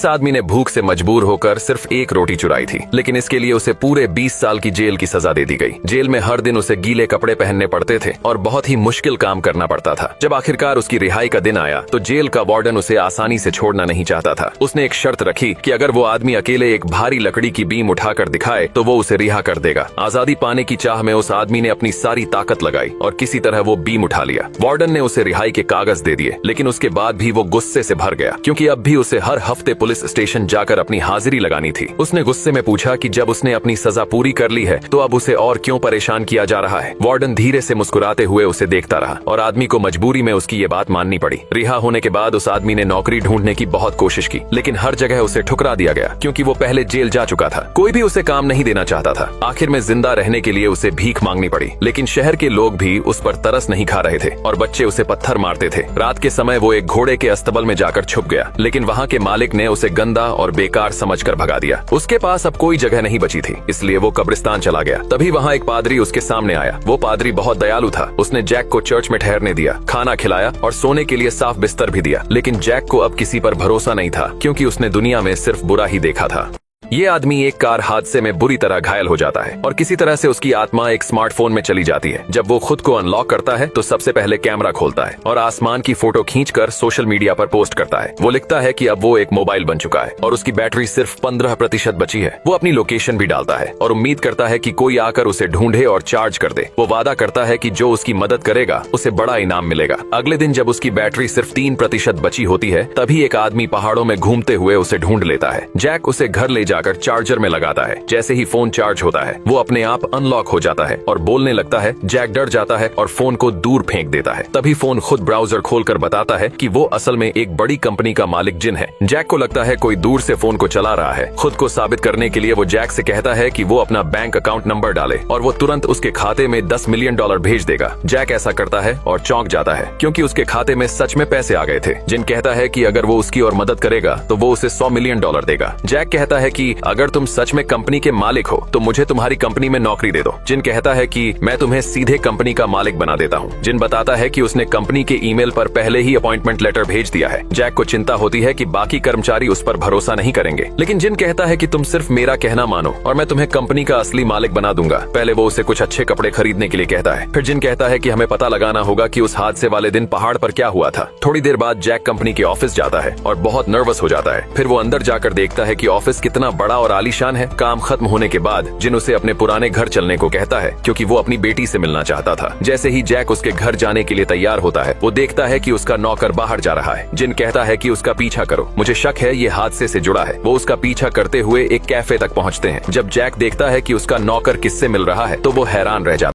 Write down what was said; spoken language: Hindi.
इस आदमी ने भूख से मजबूर होकर सिर्फ एक रोटी चुराई थी, लेकिन इसके लिए उसे पूरे 20 साल की जेल की सजा दे दी गई। जेल में हर दिन उसे गीले कपड़े पहनने पड़ते थे और बहुत ही मुश्किल काम करना पड़ता था। जब आखिरकार उसकी रिहाई का दिन आया तो जेल का वार्डन उसे आसानी से छोड़ना नहीं चाहता था। उसने एक शर्त रखी कि अगर वो आदमी अकेले एक भारी लकड़ी की बीम उठाकर दिखाए तो वो उसे रिहा कर देगा। आजादी पाने की चाह में उस आदमी ने अपनी सारी ताकत लगाई और किसी तरह वो बीम उठा लिया। वार्डन ने उसे रिहाई के कागज दे दिए, लेकिन उसके बाद भी वो गुस्से से भर गया, क्योंकि अब भी उसे हर हफ्ते पुलिस स्टेशन जाकर अपनी हाजिरी लगानी थी। उसने गुस्से में पूछा कि जब उसने अपनी सजा पूरी कर ली है तो अब उसे और क्यों परेशान किया जा रहा है। वार्डन धीरे से मुस्कुराते हुए उसे देखता रहा और आदमी को मजबूरी में उसकी ये बात माननी पड़ी। रिहा होने के बाद उस आदमी ने नौकरी ढूंढने की बहुत कोशिश की, लेकिन हर जगह उसे ठुकरा दिया गया, क्योंकि वो पहले जेल जा चुका था। कोई भी उसे काम नहीं देना चाहता था। आखिर में जिंदा रहने के लिए उसे भीख मांगनी पड़ी, लेकिन शहर के लोग भी उस पर तरस नहीं खा रहे थे और बच्चे उसे पत्थर मारते थे। रात के समय वो एक घोड़े के अस्तबल में जाकर छुप गया, लेकिन वहाँ के मालिक ने उसे गंदा और बेकार समझकर भगा दिया। उसके पास अब कोई जगह नहीं बची थी, इसलिए वो कब्रिस्तान चला गया। तभी वहाँ एक पादरी उसके सामने आया। वो पादरी बहुत दयालु था। उसने जैक को चर्च में ठहरने दिया, खाना खिलाया और सोने के लिए साफ बिस्तर भी दिया। लेकिन जैक को अब किसी पर भरोसा नहीं था, क्योंकि उसने दुनिया में सिर्फ बुरा ही देखा था। ये आदमी एक कार हादसे में बुरी तरह घायल हो जाता है और किसी तरह से उसकी आत्मा एक स्मार्टफोन में चली जाती है। जब वो खुद को अनलॉक करता है तो सबसे पहले कैमरा खोलता है और आसमान की फोटो खींचकर सोशल मीडिया पर पोस्ट करता है। वो लिखता है कि अब वो एक मोबाइल बन चुका है और उसकी बैटरी सिर्फ 15% बची है। वो अपनी लोकेशन भी डालता है और उम्मीद करता है कि कोई आकर उसे ढूंढे और चार्ज कर दे। वो वादा करता है कि जो उसकी मदद करेगा उसे बड़ा इनाम मिलेगा। अगले दिन जब उसकी बैटरी सिर्फ 3% बची होती है, तभी एक आदमी पहाड़ों में घूमते हुए उसे ढूंढ लेता है। जैक उसे घर ले जाकर चार्जर में लगाता है। जैसे ही फोन चार्ज होता है, वो अपने आप अनलॉक हो जाता है और बोलने लगता है। जैक डर जाता है और फोन को दूर फेंक देता है। तभी फोन खुद ब्राउजर खोलकर बताता है कि वो असल में एक बड़ी कंपनी का मालिक जिन है। जैक को लगता है कोई दूर से फोन को चला रहा है। खुद को साबित करने के लिए वो जैक से कहता है कि वो अपना बैंक अकाउंट नंबर डाले और वो तुरंत उसके खाते में $10 मिलियन भेज देगा। जैक ऐसा करता है और चौंक जाता है, क्योंकि उसके खाते में सच में पैसे आ गए थे। जिन कहता है कि अगर वो उसकी और मदद करेगा तो वो उसे $100 मिलियन देगा। जैक कहता है कि अगर तुम सच में कंपनी के मालिक हो तो मुझे तुम्हारी कंपनी में नौकरी दे दो। जिन कहता है कि मैं तुम्हें सीधे कंपनी का मालिक बना देता हूँ। जिन बताता है कि उसने कंपनी के ईमेल पर पहले ही अपॉइंटमेंट लेटर भेज दिया है। जैक को चिंता होती है कि बाकी कर्मचारी उस पर भरोसा नहीं करेंगे, लेकिन जिन कहता है कि तुम सिर्फ मेरा कहना मानो और मैं तुम्हें कंपनी का असली मालिक बना दूंगा। पहले वो उसे कुछ अच्छे कपड़े खरीदने के लिए कहता है। फिर जिन कहता है कि हमें पता लगाना होगा कि उस हादसे वाले दिन पहाड़ पर क्या हुआ था। थोड़ी देर बाद जैक कंपनी के ऑफिस जाता है और बहुत नर्वस हो जाता है। फिर वो अंदर जाकर देखता है कि ऑफिस कितना बड़ा और आलीशान है। काम खत्म होने के बाद जिन उसे अपने पुराने घर चलने को कहता है, क्योंकि वो अपनी बेटी से मिलना चाहता था। जैसे ही जैक उसके घर जाने के लिए तैयार होता है, वो देखता है कि उसका नौकर बाहर जा रहा है। जिन कहता है कि उसका पीछा करो, मुझे शक है ये हादसे से जुड़ा है। वो उसका पीछा करते हुए एक कैफे तक पहुंचते हैं। जब जैक देखता है कि उसका नौकर किससे मिल रहा है तो वो हैरान रह जाता है।